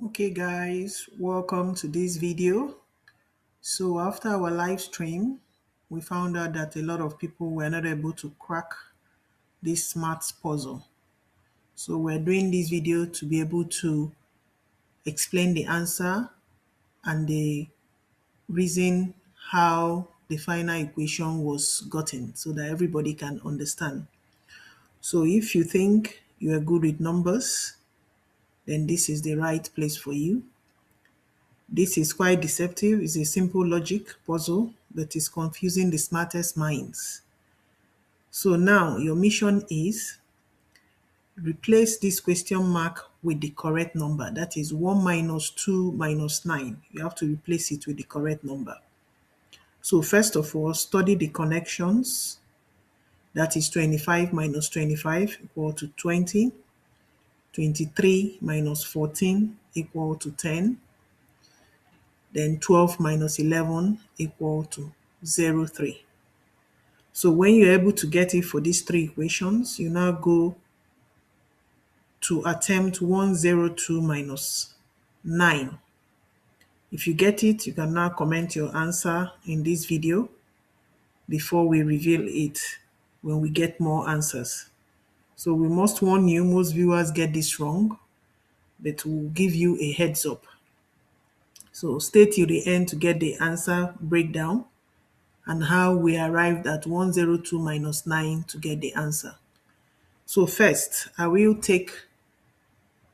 Okay guys, welcome to this video. So after our live stream, we found out that a lot of people were not able to crack this maths puzzle. So we're doing this video to be able to explain the answer and the reason how the final equation was gotten so that everybody can understand. So if you think you are good with numbers, then this is the right place for you. This is quite deceptive. It's a simple logic puzzle that is confusing the smartest minds. So now your mission is replace this question mark with the correct number. That is 1 minus 2 minus 9. You have to replace it with the correct number. So first of all, study the connections. That is 25 minus 25 equal to 20. 23 minus 14 equal to 10. Then 12 minus 11 equal to 0.3. So when you're able to get it for these three equations, you now go to attempt 102 minus 9. If you get it, you can now comment your answer in this video before we reveal it when we get more answers. So we must warn you, most viewers get this wrong, but we'll give you a heads up. So stay till the end to get the answer breakdown and how we arrived at 102 minus 9 to get the answer. So first, I will take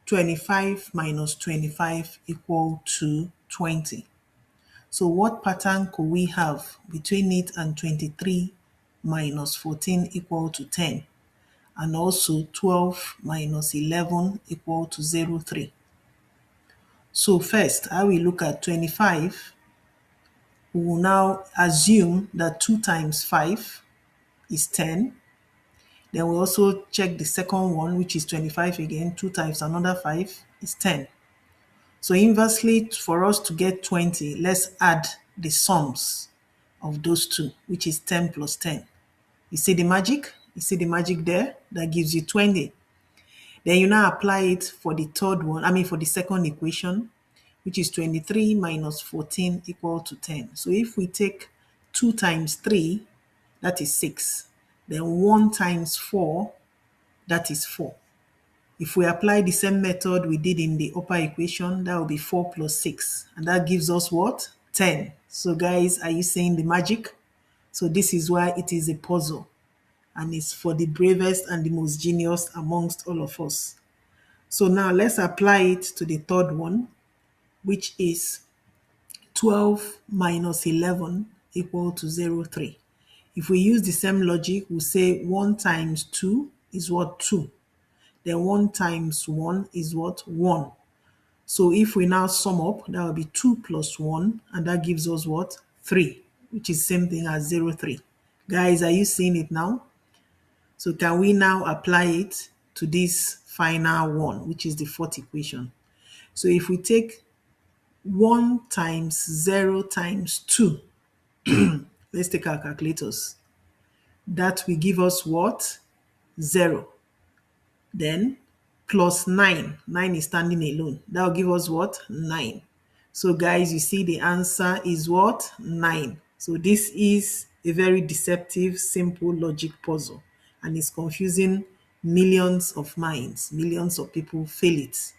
25 minus 25 equal to 20. So what pattern could we have between it and 23 minus 14 equal to 10? And also 12 minus 11 equal to 0.3. So first, I will look at 25. We will now assume that 2 times 5 is 10. Then we also check the second one, which is 25 again. 2 times another 5 is 10. So inversely, for us to get 20, let's add the sums of those two, which is 10 plus 10. You see the magic? You see the magic there? That gives you 20. Then you now apply it for the third one, for the second equation, which is 23 minus 14 equal to 10. So if we take 2 times 3, that is 6. Then 1 times 4, that is 4. If we apply the same method we did in the upper equation, that will be 4 plus 6. And that gives us what? 10. So guys, are you seeing the magic? So this is why it is a puzzle. And it's for the bravest and the most genius amongst all of us. So now let's apply it to the third one, which is 12 minus 11 equal to 0.3. If we use the same logic, we'll say 1 times 2 is what? 2. Then 1 times 1 is what? 1. So if we now sum up, that will be 2 plus 1, and that gives us what? 3, which is same thing as 0.3. Guys, are you seeing it now? So can we now apply it to this final one, which is the fourth equation? So if we take 1 times 0 times 2, let's take our calculators. That will give us what? 0. Then plus 9. 9 is standing alone. That will give us what? 9. So guys, you see the answer is what? 9. So this is a very deceptive, simple logic puzzle. And it's confusing millions of minds. Millions of people fail it.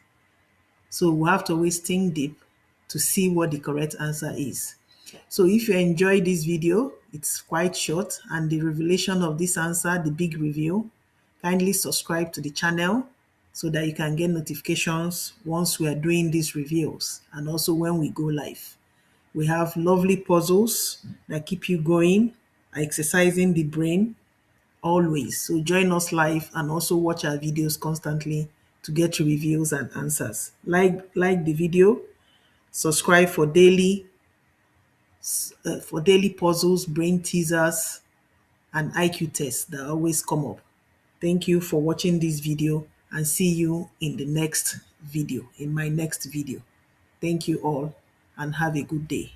So we have to always think deep to see what the correct answer is. So if you enjoyed this video, it's quite short, and the revelation of this answer, the big reveal, kindly subscribe to the channel so that you can get notifications once we are doing these reveals and also when we go live. We have lovely puzzles that keep you going, exercising the brain always. So join us live and also watch our videos constantly to get reviews and answers. Like the video, subscribe for daily puzzles, brain teasers, and IQ tests that always come up. Thank you for watching this video, and see you in the next video, in my next video. Thank you all, and have a good day.